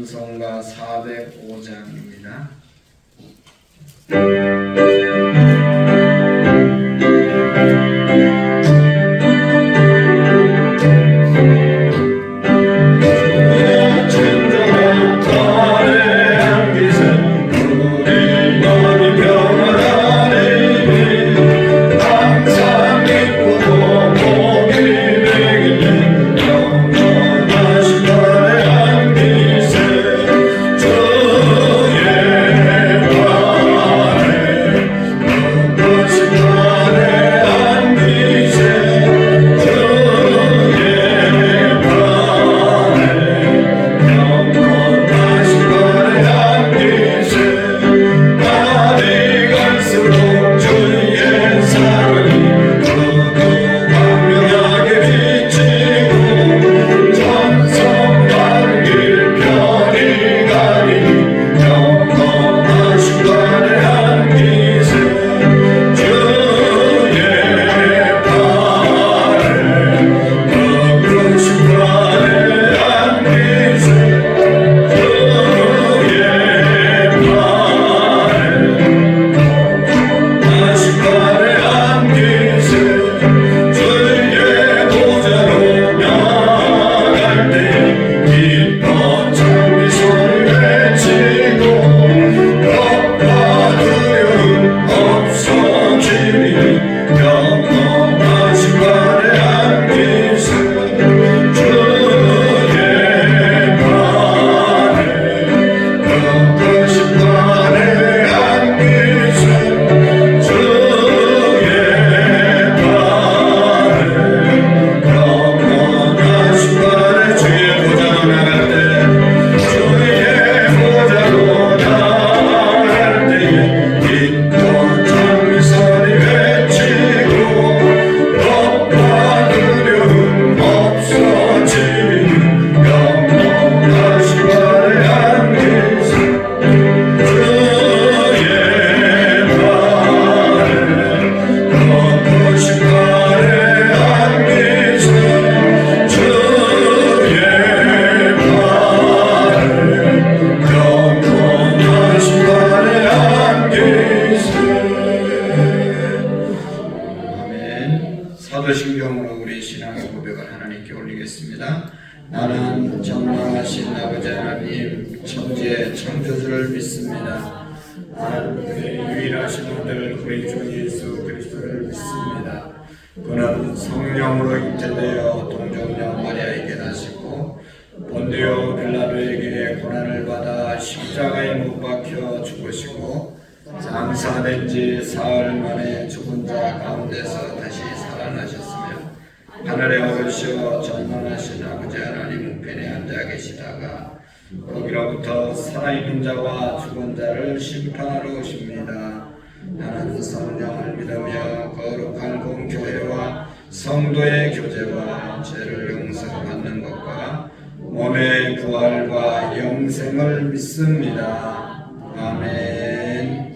찬송가 405장입니다. 오늘신경으로 우리 신앙의 고백을 하나님께 올리겠습니다. 나는 전능하신 아버지 하나님 천지의 창조주를 믿습니다. 나는 그의 유일하신 아들 우리 주 예수 그리스도를 믿습니다. 그는 성령으로 잉태되어 동정녀 마리아에게 나시고 본디오 빌라도에게 고난을 받아 십자가에 못 박혀 죽으시고 장사된 지 사흘 만에 죽은 자 가운데서 다시 살아나셨으며 하늘에 오르시어 전능하신 아버지 하나님 우편에 앉아 계시다가 거기로부터 살아있는 자와 죽은 자를 심판하러 오십니다. 나는 성령을 믿으며 거룩한 공교회와 성도의 교제와 죄를 용서받는 것과 몸의 부활과 영생을 믿습니다. 아멘.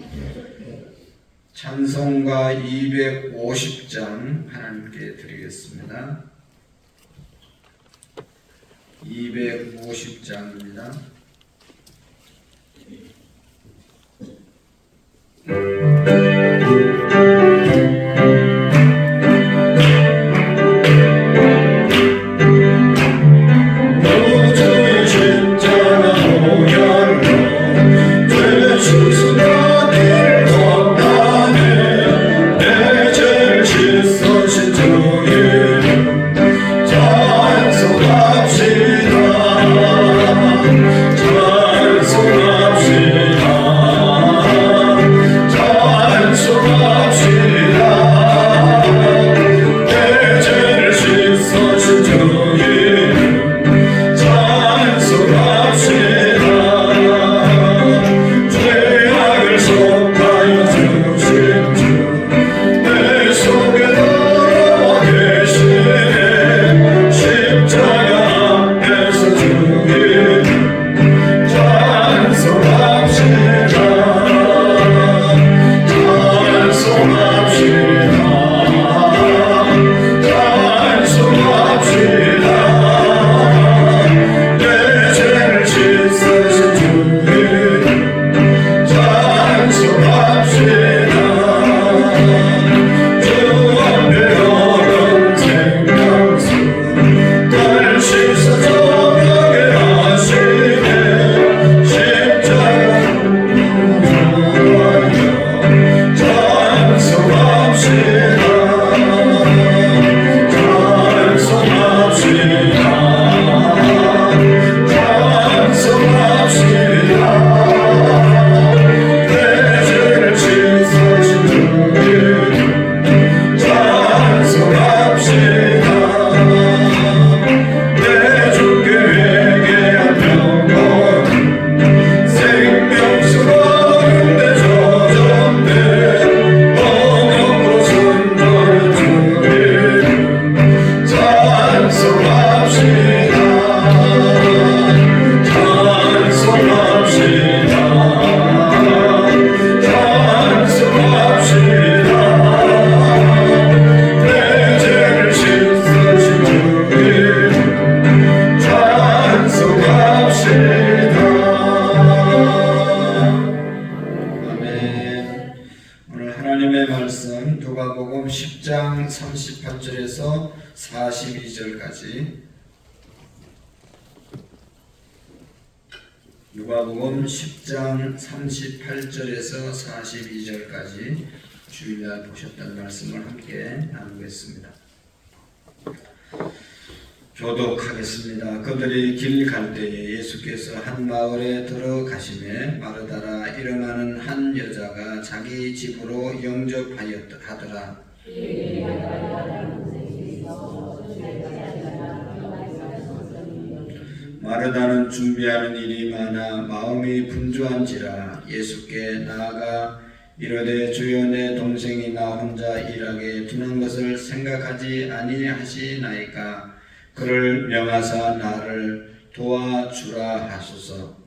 찬송가 250장 하나님께 드리겠습니다. 250장입니다. 누가복음 10장 38절에서 42절까지 누가복음 10장 38절에서 42절까지 주일날 보셨던 말씀을 함께 나누겠습니다. 교독하겠습니다. 그들이 길 갈 때에 예수께서 한 마을에 들어가시매 마르다라 이름하는 한 여자가 자기 집으로 영접하더라. 마르다는 준비하는 일이 많아 마음이 분주한지라 예수께 나아가 이르되 주여 내 동생이 나 혼자 일하게 두는 것을 생각하지 아니하시나이까 그를 명하사 나를 도와주라 하소서.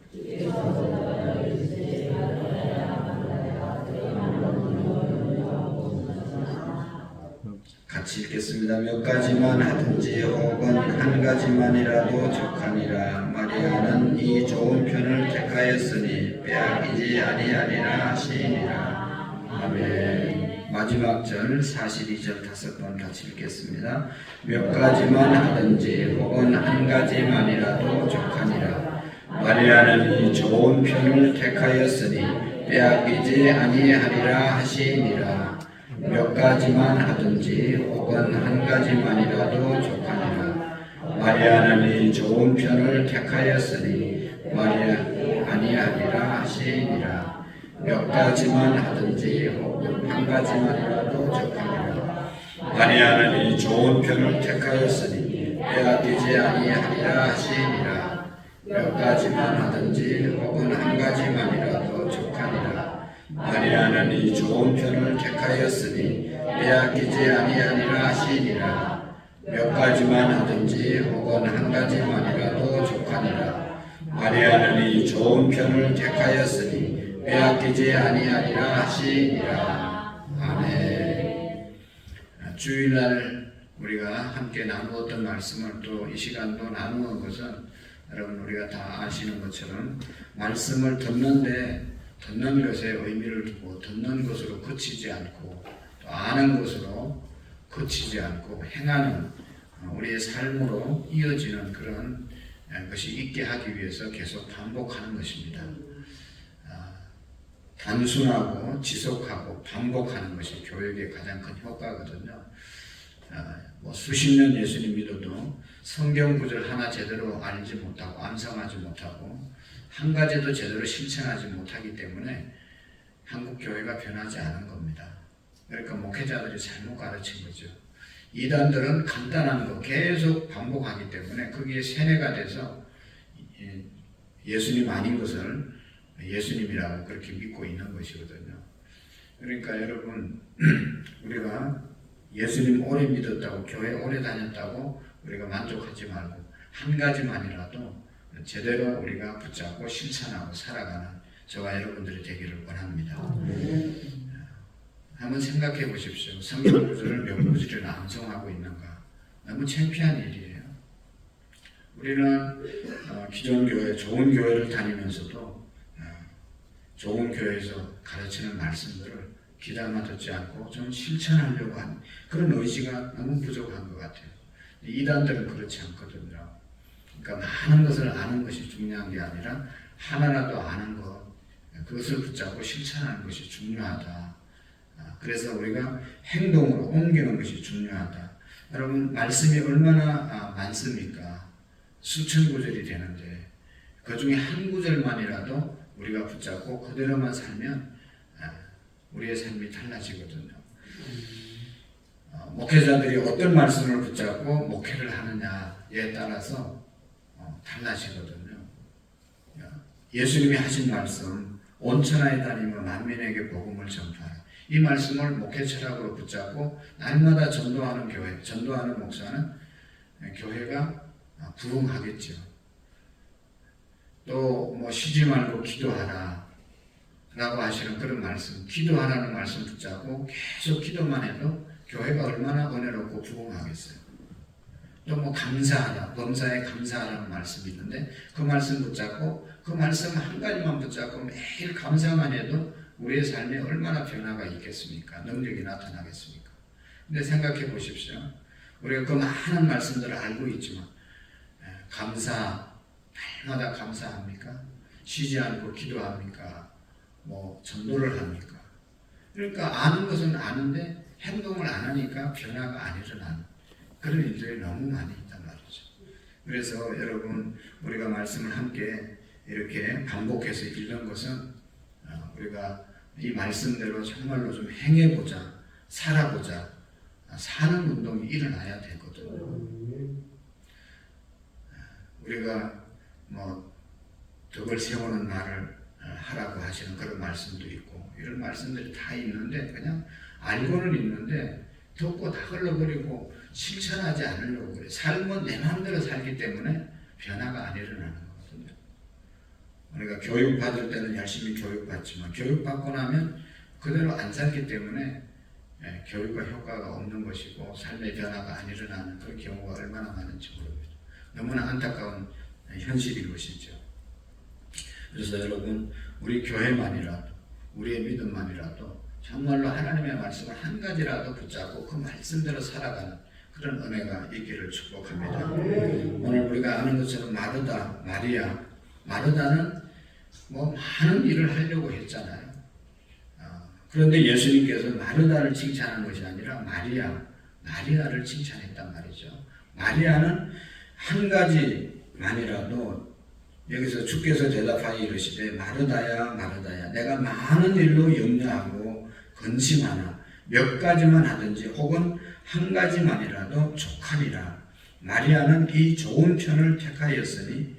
같이 읽겠습니다. 몇 가지만 하든지 혹은 한 가지만이라도 적하니라. 마리아는 이 좋은 편을 택하였으니 빼앗기지 아니하리라 하시니라. 아멘. 마지막 절 42절 5번 같이 읽겠습니다. 몇 가지만 하든지 혹은 한 가지만이라도 족하니라. 마리아는 이 좋은 편을 택하였으니 빼앗기지 아니하리라 하시니라. 몇 가지만 하든지 혹은 한 가지만이라도 족하니라. 마리아는 이 좋은 편을 택하였으니 아니하리라 하시니라. 몇 가지만 하든지 혹은 한 가지만이라도 족하니라. 마리아는 이 좋은 편을 택하였으니 빼앗기지 아니하리라 하시니라. 몇 가지만 하든지 혹은 한 가지만이라도 족하니라. 마리아는 이 좋은 편을 택하였으니 빼앗기지 아니하리라 하시니라. 몇 가지만 하든지 혹은 한 가지만이라도 족하니라. 마리아는 이 좋은 편을 택하였으니 빼앗기지 아니하리라 하시니라. 아멘. 주일날 우리가 함께 나누었던 말씀을 또 이 시간도 나누는 것은 여러분 우리가 다 아시는 것처럼 말씀을 듣는 것에 의미를 두고 듣는 것으로 그치지 않고 또 아는 것으로 그치지 않고 행하는 우리의 삶으로 이어지는 그런 것이 있게 하기 위해서 계속 반복하는 것입니다. 단순하고 지속하고 반복하는 것이 교육의 가장 큰 효과거든요. 수십 년 예수님 믿어도 성경 구절 하나 제대로 알지 못하고 암송하지 못하고 한 가지도 제대로 실천하지 못하기 때문에 한국 교회가 변하지 않은 겁니다. 그러니까 목회자들이 잘못 가르친 거죠. 이단들은 간단한 거 계속 반복하기 때문에 거기에 세뇌가 돼서 예수님 아닌 것을 예수님이라고 그렇게 믿고 있는 것이거든요. 그러니까 여러분 우리가 예수님 오래 믿었다고 교회 오래 다녔다고 우리가 만족하지 말고 한 가지만이라도 제대로 우리가 붙잡고 실천하고 살아가는 저와 여러분들이 되기를 원합니다. 한번 생각해 보십시오. 성경 구절을 몇 구절이나 암송하고 있는가? 너무 창피한 일이에요. 우리는 기존 교회, 좋은 교회를 다니면서도 좋은 교회에서 가르치는 말씀들을 귀담아 듣지 않고 좀 실천하려고 하는 그런 의지가 너무 부족한 것 같아요. 이단들은 그렇지 않거든요. 그러니까 많은 것을 아는 것이 중요한 게 아니라 하나라도 아는 것, 그것을 붙잡고 실천하는 것이 중요하다. 그래서 우리가 행동으로 옮기는 것이 중요하다. 여러분 말씀이 얼마나 많습니까? 수천 구절이 되는데 그 중에 한 구절만이라도 우리가 붙잡고 그대로만 살면 우리의 삶이 달라지거든요. 목회자들이 어떤 말씀을 붙잡고 목회를 하느냐에 따라서 달라지거든요. 예수님이 하신 말씀, 온 천하에 다니며 만민에게 복음을 전파하라. 이 말씀을 목회 철학으로 붙잡고 날마다 전도하는 교회, 전도하는 목사는 교회가 부흥하겠죠. 또 쉬지 말고 기도하라 라고 하시는 그런 말씀, 기도하라는 말씀 붙잡고 계속 기도만 해도 교회가 얼마나 은혜롭고 부흥하겠어요. 또 감사하라, 범사에 감사하라는 말씀이 있는데 그 말씀 붙잡고 그 말씀 한 가지만 붙잡고 매일 감사만 해도 우리의 삶에 얼마나 변화가 있겠습니까? 능력이 나타나겠습니까? 근데 생각해 보십시오. 우리가 그 많은 말씀들을 알고 있지만 날마다 감사합니까? 쉬지 않고 기도합니까? 전도를 합니까? 그러니까 아는 것은 아는데 행동을 안 하니까 변화가 안 일어나는 그런 일들이 너무 많이 있단 말이죠. 그래서 여러분 우리가 말씀을 함께 이렇게 반복해서 읽는 것은 우리가 이 말씀대로 정말로 좀 행해보자, 살아보자, 사는 운동이 일어나야 되거든요. 우리가 덕을 세우는 말을 하라고 하시는 그런 말씀도 있고 이런 말씀들이 다 있는데 그냥 알고는 있는데 듣고 다 흘러버리고 실천하지 않으려고 그래요. 삶은 내 마음대로 살기 때문에 변화가 안 일어나는 거거든요. 우리가 교육받을 때는 열심히 교육받지만 교육받고 나면 그대로 안 살기 때문에 교육과 효과가 없는 것이고 삶의 변화가 안 일어나는 그런 경우가 얼마나 많은지 모릅니다. 너무나 안타까운 현실인 것이죠. 그래서 여러분 우리 교회만이라도 우리의 믿음만이라도 정말로 하나님의 말씀을 한 가지라도 붙잡고 그 말씀대로 살아가는 그런 은혜가 있기를 축복합니다. 오늘 우리가 아는 것처럼 마르다, 마리아, 마르다는 뭐 많은 일을 하려고 했잖아요. 그런데 예수님께서 마르다를 칭찬한 것이 아니라 마리아를 칭찬했단 말이죠. 마리아는 한 가지만이라도 여기서 주께서 대답하여 이르시되 마르다야 마르다야 내가 많은 일로 염려하고 근심하나 몇 가지만 하든지 혹은 한 가지만이라도 족하니라. 마리아는 이 좋은 편을 택하였으니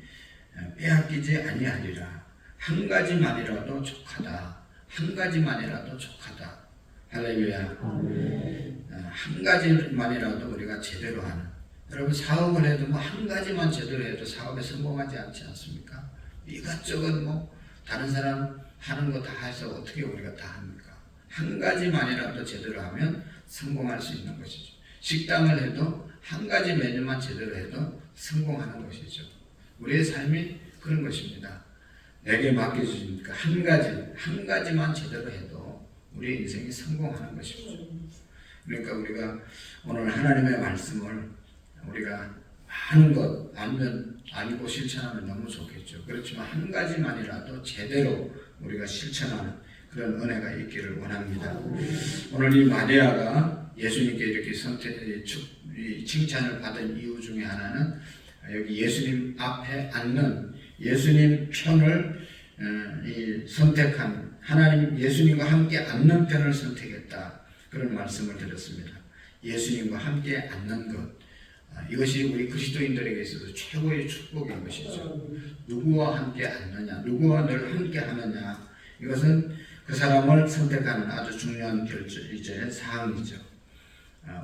빼앗기지 아니하리라. 한 가지만이라도 족하다. 한 가지만이라도 족하다. 할렐루야. 한 가지만이라도 우리가 제대로 하는. 여러분 사업을 해도 뭐 한 가지만 제대로 해도 사업에 성공하지 않지 않습니까? 이것저것 뭐 다른 사람 하는 거 다 해서 어떻게 우리가 다 합니까? 한 가지만이라도 제대로 하면 성공할 수 있는 것이죠. 식당을 해도 한 가지 메뉴만 제대로 해도 성공하는 것이죠. 우리의 삶이 그런 것입니다. 내게 맡겨주시니까 한 가지만 제대로 해도 우리의 인생이 성공하는 것이죠. 그러니까 우리가 오늘 하나님의 말씀을 우리가 많은 것 알고 실천하면 너무 좋겠죠. 그렇지만 한 가지만이라도 제대로 우리가 실천하는 그런 은혜가 있기를 원합니다. 오늘 이 마리아가 예수님께 이렇게 칭찬을 받은 이유 중에 하나는 여기 예수님 앞에 앉는 예수님 편을 선택한 하나님 예수님과 함께 앉는 편을 선택했다. 그런 말씀을 드렸습니다. 예수님과 함께 앉는 것 이것이 우리 그리스도인들에게 있어서 최고의 축복인 것이죠. 누구와 함께 앉느냐, 누구와 늘 함께 하느냐 이것은 그 사람을 선택하는 아주 중요한 결정이제 사항이죠.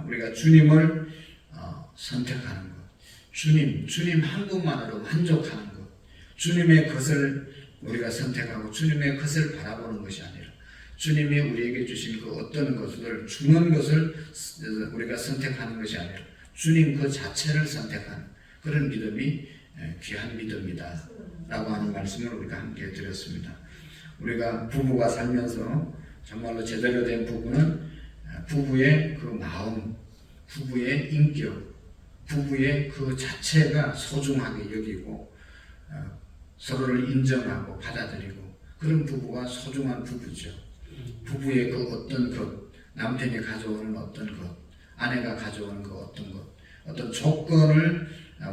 우리가 주님을 선택하는 것, 주님 한 분만으로 만족하는 것, 주님의 것을 우리가 선택하고 주님의 것을 바라보는 것이 아니라 주님이 우리에게 주신 그 어떤 것을 주는 것을 우리가 선택하는 것이 아니라 주님 그 자체를 선택하는 그런 믿음이 귀한 믿음이다 라고 하는 말씀을 우리가 함께 드렸습니다. 우리가 부부가 살면서 정말로 제대로 된 부부는 부부의 그 마음, 부부의 인격, 부부의 그 자체가 소중하게 여기고 서로를 인정하고 받아들이고 그런 부부가 소중한 부부죠. 부부의 그 어떤 것, 남편이 가져오는 어떤 것, 아내가 가져오는 그 어떤 것, 어떤 조건을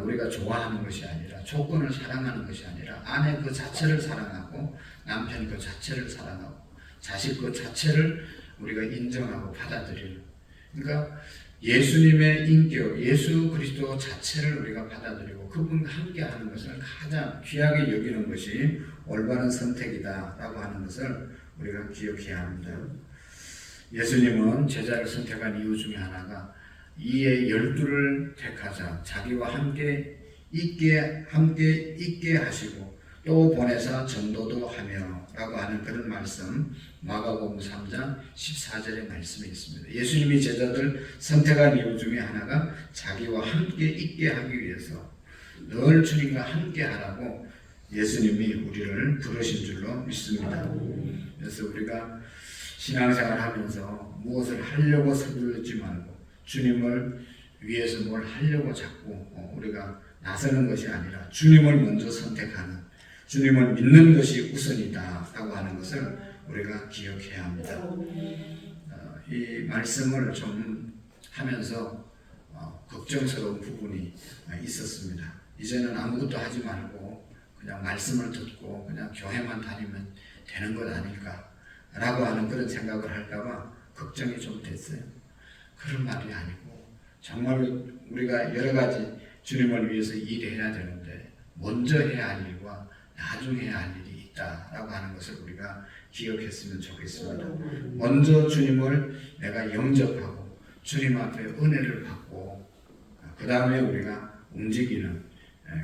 우리가 좋아하는 것이 아니라 조건을 사랑하는 것이 아니라 아내 그 자체를 사랑하고 남편 그 자체를 사랑하고 자식 그 자체를 우리가 인정하고 받아들이는 그러니까 예수님의 인격, 예수 그리스도 자체를 우리가 받아들이고 그분과 함께 하는 것을 가장 귀하게 여기는 것이 올바른 선택이다 라고 하는 것을 우리가 기억해야 합니다. 예수님은 제자를 선택한 이유 중에 하나가 이에 12를 택하사 자기와 함께 있게 하시고 또 보내사 전도도 하며 라고 하는 그런 말씀 마가복음 3장 14절의 말씀이 있습니다. 예수님이 제자들 선택한 이유 중에 하나가 자기와 함께 있게 하기 위해서 늘 주님과 함께 하라고 예수님이 우리를 부르신 줄로 믿습니다. 그래서 우리가 신앙생활 하면서 무엇을 하려고 서두르지 말고 주님을 위해서 뭘 하려고 자꾸 우리가 나서는 것이 아니라 주님을 먼저 선택하는 주님을 믿는 것이 우선이다 라고 하는 것을 우리가 기억해야 합니다. 이 말씀을 좀 하면서 걱정스러운 부분이 있었습니다. 이제는 아무것도 하지 말고 그냥 말씀을 듣고 그냥 교회만 다니면 되는 것 아닐까 라고 하는 그런 생각을 할까봐 걱정이 좀 됐어요. 그런 말이 아니고 정말로 우리가 여러 가지 주님을 위해서 일해야 되는데 먼저 해야 할 일과 나중에 해야 할 일이 있다라고 하는 것을 우리가 기억했으면 좋겠습니다. 먼저 주님을 내가 영접하고 주님 앞에 은혜를 받고 그 다음에 우리가 움직이는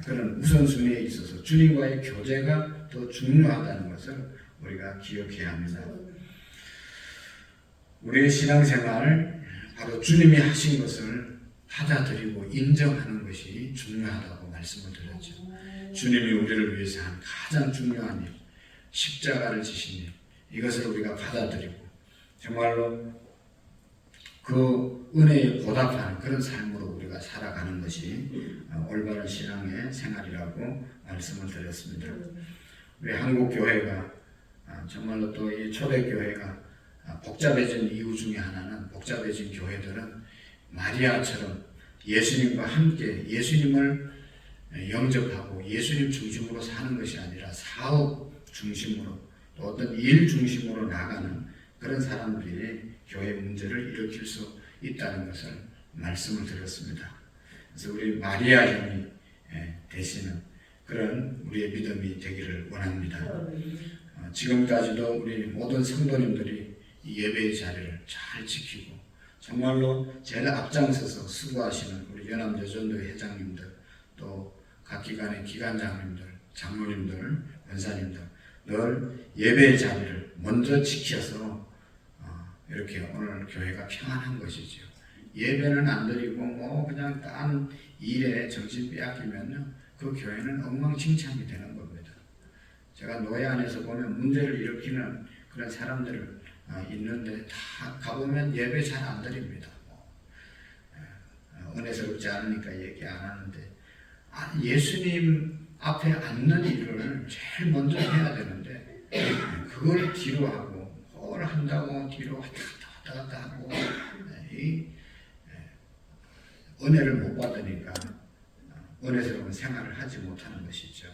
그런 우선순위에 있어서 주님과의 교제가 더 중요하다는 것을 우리가 기억해야 합니다. 우리의 신앙생활 바로 주님이 하신 것을 받아들이고 인정하는 것이 중요하다고 말씀을 드렸죠. 주님이 우리를 위해서 한 가장 중요한 일, 십자가를 지신 일, 이것을 우리가 받아들이고 정말로 그 은혜에 보답하는 그런 삶으로 우리가 살아가는 것이 올바른 신앙의 생활이라고 말씀을 드렸습니다. 우리 한국 교회가 정말로 또 이 초대교회가 복잡해진 이유 중에 하나는, 복잡해진 교회들은 마리아처럼 예수님과 함께 예수님을 영접하고 예수님 중심으로 사는 것이 아니라 사업 중심으로 또 어떤 일 중심으로 나가는 그런 사람들이 교회 문제를 일으킬 수 있다는 것을 말씀을 드렸습니다. 그래서 우리 마리아 형이 되시는 그런 우리의 믿음이 되기를 원합니다. 지금까지도 우리 모든 성도님들이 이 예배의 자리를 잘 지키고 정말로 제일 앞장서서 수고하시는 우리 연합여전도회 회장님들, 또 각 기관의 기관장님들, 장로님들, 권사님들 늘 예배의 자리를 먼저 지켜서 이렇게 오늘 교회가 평안한 것이죠. 예배는 안 드리고 뭐 그냥 딴 일에 정신 빼앗기면요, 그 교회는 엉망진창이 되는 겁니다. 제가 노예 안에서 보면 문제를 일으키는 그런 사람들을 있는데 다 가보면 예배 잘 안 드립니다. 은혜스럽지 않으니까 얘기 안 하는데 예수님 앞에 앉는 일을 제일 먼저 해야 되는데 그걸 뒤로 하고 뭘 한다고 뒤로 왔다 갔다 하고 이 은혜를 못 받으니까 은혜스러운 생활을 하지 못하는 것이죠.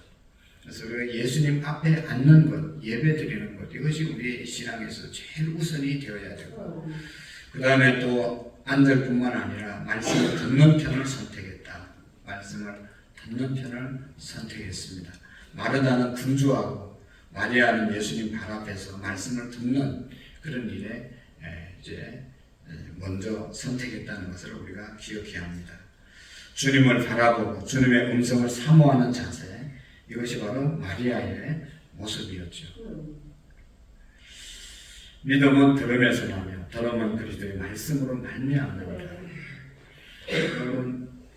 그래서 우리가 예수님 앞에 앉는 것, 예배 드리는 것, 이것이 우리의 신앙에서 제일 우선이 되어야 되고, 그 다음에 또 앉을 뿐만 아니라 말씀을 듣는 편을 선택했다. 말씀을 듣는 편을 선택했습니다. 마르다는 분주하고 마리아는 예수님 발 앞에서 말씀을 듣는 그런 일에 이제 먼저 선택했다는 것을 우리가 기억해야 합니다. 주님을 바라보고 주님의 음성을 사모하는 자세, 이것이 바로 마리아의 모습이었죠. 믿음은 들음에서 나며 들음은 그리스도의 말씀으로 말미암느니라. 여러분,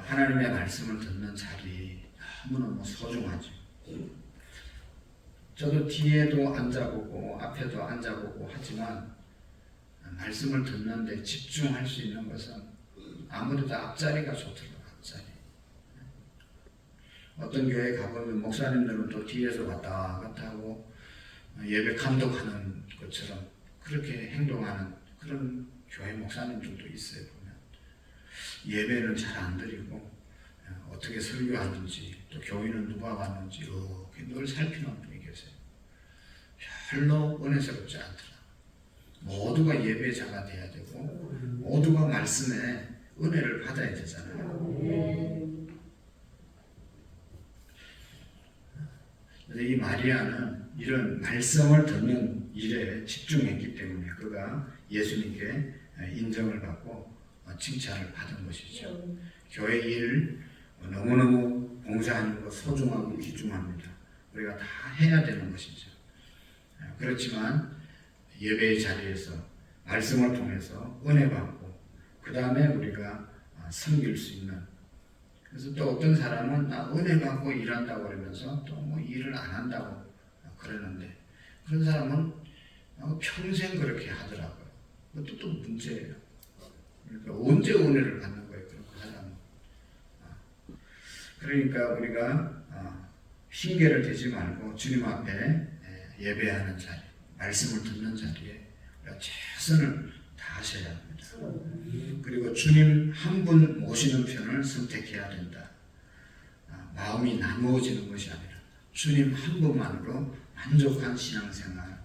하나님의 말씀을 듣는 자리 너무너무 소중하죠. 저도 뒤에도 앉아보고 앞에도 앉아보고 하지만 말씀을 듣는데 집중할 수 있는 것은 아무래도 앞자리가 좋더라고요. 앞자리. 어떤 교회 가보면 목사님들은 또 뒤에서 왔다 갔다 하고 예배 감독하는 것처럼 그렇게 행동하는 그런 교회 목사님들도 있어요. 보면 예배는 잘 안 드리고 어떻게 설교하는지 또 교인은 누가 왔는지 늘 살피는 분이 계세요. 별로 은혜스럽지 않더라. 모두가 예배자가 돼야 되고 모두가 말씀에 은혜를 받아야 되잖아요. 이 마리아는 이런 말씀을 듣는 일에 집중했기 때문에 그가 예수님께 인정을 받고 칭찬을 받은 것이죠. 교회 일 너무너무 봉사하는 것 소중하고 귀중합니다. 우리가 다 해야 되는 것이죠. 그렇지만 예배의 자리에서 말씀을 통해서 은혜 받고 그 다음에 우리가 섬길 수 있는, 그래서 또 어떤 사람은 은혜 받고 일한다고 그러면서 또 뭐 일을 안 한다고 그러는데 그런 사람은 평생 그렇게 하더라고요. 그것도 또 문제예요. 그러니까 언제 은혜를 받는 거예요, 그런 사람은. 그러니까 우리가 핑계를 대지 말고 주님 앞에 예배하는 자리, 말씀을 듣는 자리에 우리가 최선을 다하셔야 합니다. 그리고 주님 한 분 모시는 편을 선택해야 된다. 마음이 나누어지는 것이 아니라 주님 한 분만으로 만족한 신앙생활.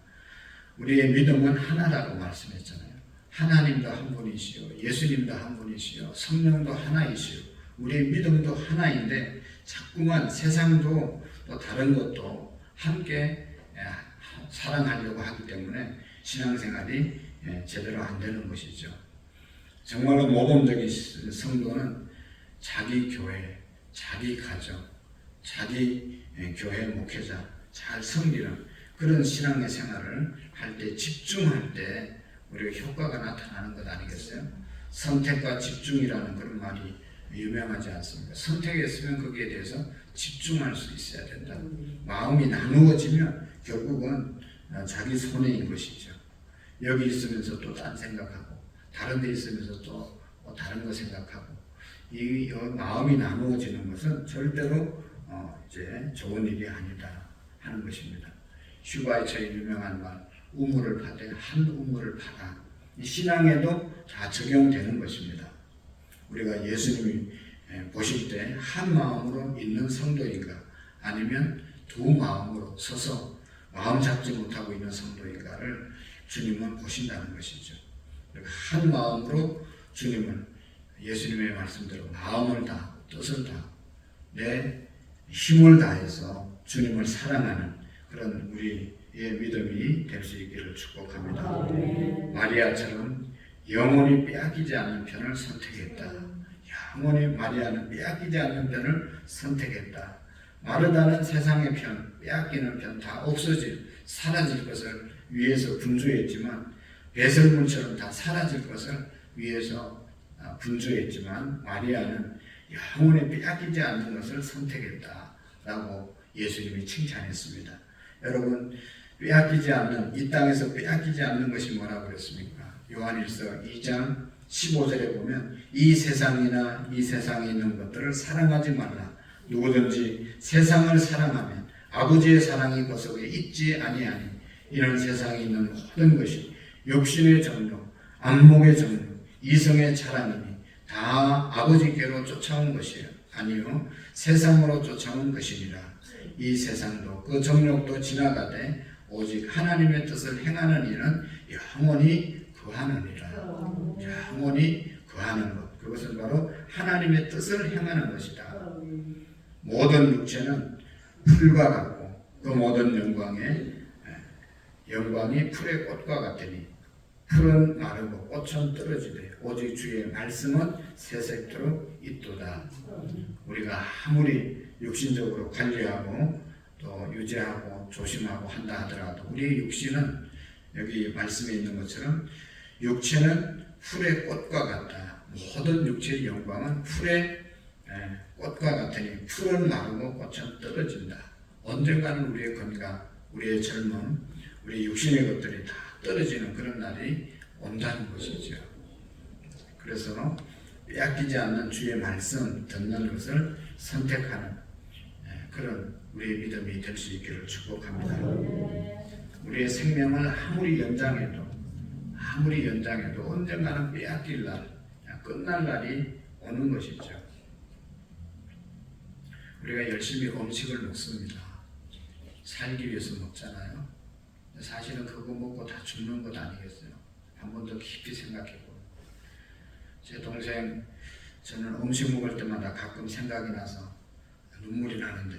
우리의 믿음은 하나라고 말씀했잖아요. 하나님도 한 분이시요, 예수님도 한 분이시요, 성령도 하나이시요, 우리의 믿음도 하나인데 자꾸만 세상도 또 다른 것도 함께 사랑하려고 하기 때문에 신앙생활이 제대로 안 되는 것이죠. 정말로 모범적인 성도는 자기 교회, 자기 가정, 자기 교회 목회자 잘 섬기는 그런 신앙의 생활을 할 때, 집중할 때 우리가 효과가 나타나는 것 아니겠어요? 선택과 집중이라는 그런 말이 유명하지 않습니까? 선택했으면 거기에 대해서 집중할 수 있어야 된다. 마음이 나누어지면 결국은 자기 손해인 것이죠. 여기 있으면서 또 딴 생각하고 다른 데 있으면서 또 다른 거 생각하고 이 마음이 나누어지는 것은 절대로 이제 좋은 일이 아니다 하는 것입니다. 슈바이처의 유명한 말 우물을 파되 한 우물을 파라. 이 신앙에도 다 적용되는 것입니다. 우리가 예수님이 보실 때 한 마음으로 있는 성도인가 아니면 두 마음으로 서서 마음 잡지 못하고 있는 성도인가를 주님은 보신다는 것이죠. 한 마음으로 주님을 예수님의 말씀대로 마음을 다하고 뜻을 다하고 내 힘을 다해서 주님을 사랑하는 그런 우리의 믿음이 될 수 있기를 축복합니다. 마리아처럼 영원히 빼앗기지 않는 편을 선택했다. 영원히 마리아는 빼앗기지 않는 편을 선택했다. 마르다는 세상의 편, 빼앗기는 편 다 없어질, 사라질 것을 위해서 분주했지만 배설물처럼 다 사라질 것을 위해서 분주했지만 마리아는 영원히 빼앗기지 않는 것을 선택했다라고 예수님이 칭찬했습니다. 여러분, 빼앗기지 않는, 이 땅에서 빼앗기지 않는 것이 뭐라고 그랬습니까? 요한일서 2장 15절에 보면 이 세상이나 이 세상에 있는 것들을 사랑하지 말라. 누구든지 세상을 사랑하면 아버지의 사랑이 그 속에 있지 아니하니 이런 세상에 있는 모든 것이 육신의 정욕, 안목의 정욕, 이성의 자랑이니 다 아버지께로 쫓아온 것이요 아니요 세상으로 쫓아온 것이니라. 이 세상도 그 정욕도 지나가되 오직 하나님의 뜻을 행하는 이는 영원히 거하느니라. 영원히 거하는 것, 그것은 바로 하나님의 뜻을 행하는 것이다. 모든 육체는 풀과 같고 그 모든 영광이 풀의 꽃과 같으니 풀은 마르고 꽃은 떨어지되 오직 주의 말씀은 새색토록 있도다. 우리가 아무리 육신적으로 관리하고 또 유지하고 조심하고 한다 하더라도 우리의 육신은 여기 말씀에 있는 것처럼 육체는 풀의 꽃과 같다. 모든 육체의 영광은 풀의 꽃과 같으니 풀은 마르고 꽃은 떨어진다. 언젠가는 우리의 건강, 우리의 젊음, 우리 육신의 것들이 다 떨어지는 그런 날이 온다는 것이죠. 그래서 빼앗기지 않는 주의 말씀 듣는 것을 선택하는 그런 우리의 믿음이 될 수 있기를 축복합니다. 우리의 생명을 아무리 연장해도 언젠가는 빼앗길 날, 끝날 날이 오는 것이죠. 우리가 열심히 음식을 먹습니다. 살기 위해서 먹잖아요. 사실은 그거 먹고 다 죽는 것 아니겠어요? 한 번 더 깊이 생각해보면 제 동생, 저는 음식 먹을 때마다 가끔 생각이 나서 눈물이 나는데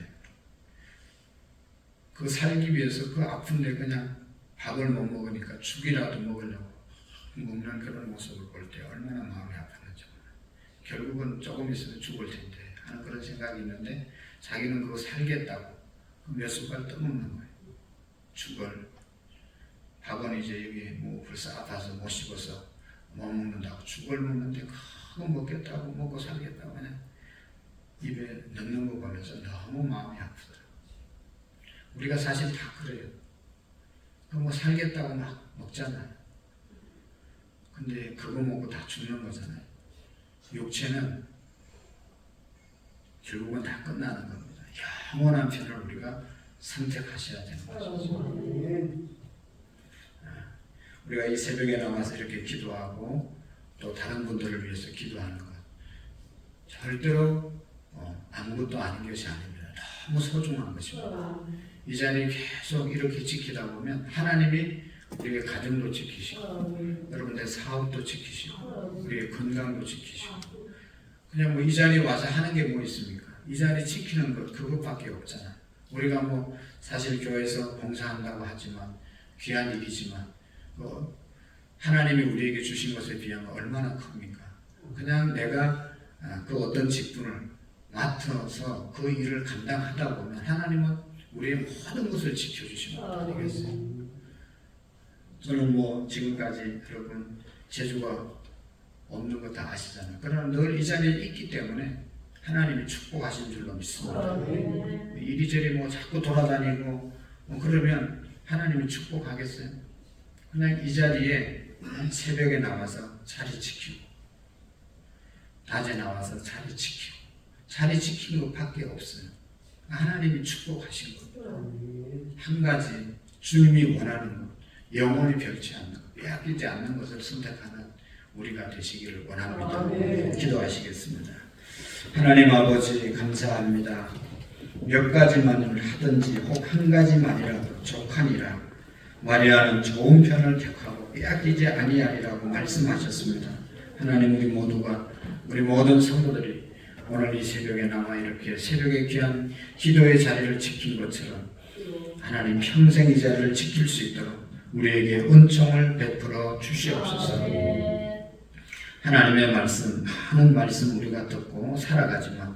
그 살기 위해서 그 아픈데 그냥 밥을 못 먹으니까 죽이라도 먹으려고 먹는 그런 모습을 볼 때 얼마나 마음이 아팠는지 결국은 조금 있으면 죽을 텐데 하는 그런 생각이 있는데 자기는 그거 살겠다고 몇 숟갈 떠먹는 거예요. 죽을 밥은 이제 여기 뭐 벌써 아파서 못 씹어서 못 먹는다고 죽을 먹는데 그거 먹겠다고 먹고 살겠다고 그냥 입에 넣는 거 보면서 너무 마음이 아프더라고요. 우리가 사실 다 그래요. 뭐 살겠다고 막 먹잖아요. 근데 그거 먹고 다 죽는 거잖아요. 육체는 결국은 다 끝나는 겁니다. 영원한 편을 우리가 선택하셔야 되는 것이죠. 우리가 이 새벽에 나와서 이렇게 기도하고 또 다른 분들을 위해서 기도하는 것 절대로 아무것도 아닌 것이 아닙니다. 너무 소중한 것입니다. 이 자리 계속 이렇게 지키다 보면 하나님이 우리의 가정도 지키시고 여러분들 사업도 지키시고 우리의 건강도 지키시고 그냥 뭐 이 자리에 와서 하는 게 뭐 있습니까? 이 자리 지키는 것 그것밖에 없잖아요. 우리가 뭐 사실 교회에서 봉사한다고 하지만 귀한 일이지만 하나님이 우리에게 주신 것에 비하면 얼마나 큽니까? 그냥 내가 그 어떤 직분을 맡아서 그 일을 감당하다 보면 하나님은 우리의 모든 것을 지켜주시는 것 아니겠어요? 저는 뭐 지금까지 여러분 재주가 없는 거 다 아시잖아요. 그러나 늘 이 자리에 있기 때문에 하나님이 축복하신 줄로 믿습니다. 이리저리 뭐 자꾸 돌아다니고 뭐 그러면 하나님이 축복하겠어요? 그냥 이 자리에 새벽에 나와서 자리 지키고 낮에 나와서 자리 지키고 자리 지키는 것밖에 없어요. 하나님이 축복하신 것. 한 가지 주님이 원하는 것, 영혼이 별치 않는 것, 빼앗기지 않는 것을 선택하는 우리가 되시기를 원합니다. 기도하시겠습니다. 하나님 아버지 감사합니다. 몇 가지만을 하든지 혹 한 가지만이라도 족하니라 마리아는 좋은 편을 택하고 빼앗기지 아니하리라고 말씀하셨습니다. 하나님 우리 모든 성도들이 오늘 이 새벽에 나와 이렇게 새벽에 귀한 기도의 자리를 지킨 것처럼 하나님 평생 이 자리를 지킬 수 있도록 우리에게 은총을 베풀어 주시옵소서. 하나님의 말씀, 많은 말씀 우리가 듣고 살아가지만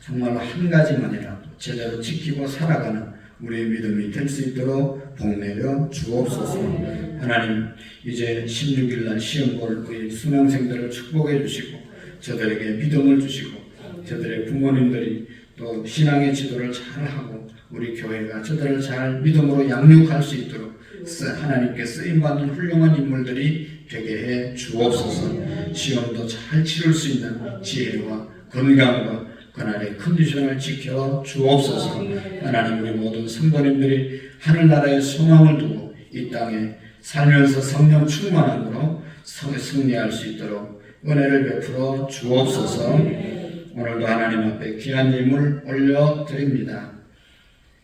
정말로 한 가지만이라도 제대로 지키고 살아가는 우리의 믿음이 될 수 있도록 복내려 주옵소서. 하나님 이제 16일 날 시험 볼 우리 수능생들을 축복해 주시고 저들에게 믿음을 주시고 저들의 부모님들이 또 신앙의 지도를 잘하고 우리 교회가 저들을 잘 믿음으로 양육할 수 있도록 하나님께 쓰임받는 훌륭한 인물들이 되게 해 주옵소서. 시험도 잘 치를 수 있는 지혜와 건강과 그날의 컨디션을 지켜 주옵소서. 하나님 우리 모든 성도님들이 하늘나라의 소망을 두고 이 땅에 살면서 성령 충만함으로 승리할 수 있도록 은혜를 베풀어 주옵소서. 오늘도 하나님 앞에 귀한 예물 올려드립니다.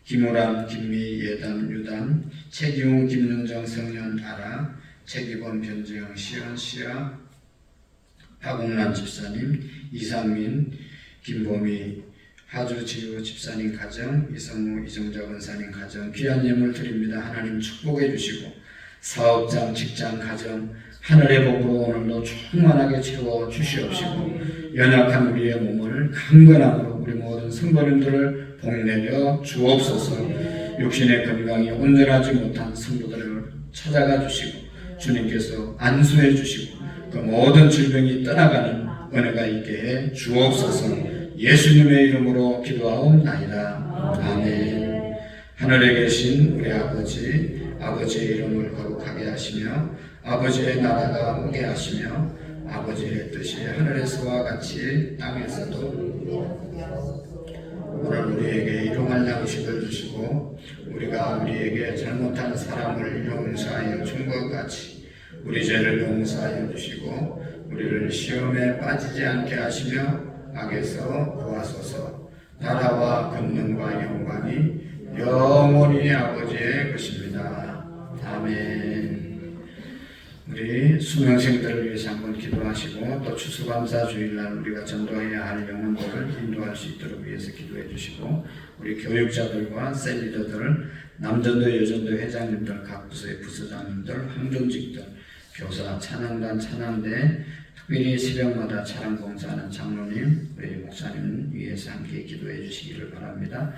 김우람, 김미, 예담, 유담, 최기웅, 김윤정, 성년, 아라, 최기범, 변재영, 시연, 시아, 박옥란 집사님, 이상민, 김보미, 하주 지우 집사님 가정, 이성무, 이정자 원사님 가정 귀한 예물 드립니다. 하나님 축복해 주시고 사업장, 직장, 가정 하늘의 복으로 오늘도 충만하게 채워 주시옵시고 연약한 우리의 몸을 강건함으로 우리 모든 성도님들을 복내려 주옵소서. 육신의 건강이 온전하지 못한 성도들을 찾아가 주시고 주님께서 안수해 주시고 그 모든 질병이 떠나가는 은혜가 있게 해 주옵소서. 예수님의 이름으로 기도하옵나이다. 아멘. 하늘에 계신 우리 아버지의 이름을 거룩하게 하시며 아버지의 나라가 오게 하시며 아버지의 뜻이 하늘에서와 같이 땅에서도 오늘 우리에게 일용할 양식을 주시고 우리가 우리에게 잘못한 사람을 용서하여 준 것 같이 우리 죄를 용서하여 주시고 우리를 시험에 빠지지 않게 하시며 악에서 구하소서. 나라와 권능과 영광이 영원히 아버지의 것입니다. 아멘. 우리 수명생들을 위해서 한번 기도하시고 또 추수감사 주일날 우리가 전도해야 할 영혼들을 인도할 수 있도록 위해서 기도해 주시고 우리 교육자들과 셀리더들, 남전도 여전도 회장님들, 각 부서의 부서장님들, 황존직들, 교사, 찬양단, 찬양대, 특별히 새벽마다 찬양 봉사하는 장로님, 우리 목사님 위해서 함께 기도해 주시기를 바랍니다.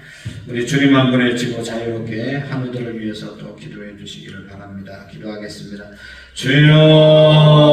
우리 주님 한 분에 지고 자유롭게 한우들을 위해서 또 기도해 주시기를 바랍니다. 기도하겠습니다. 주여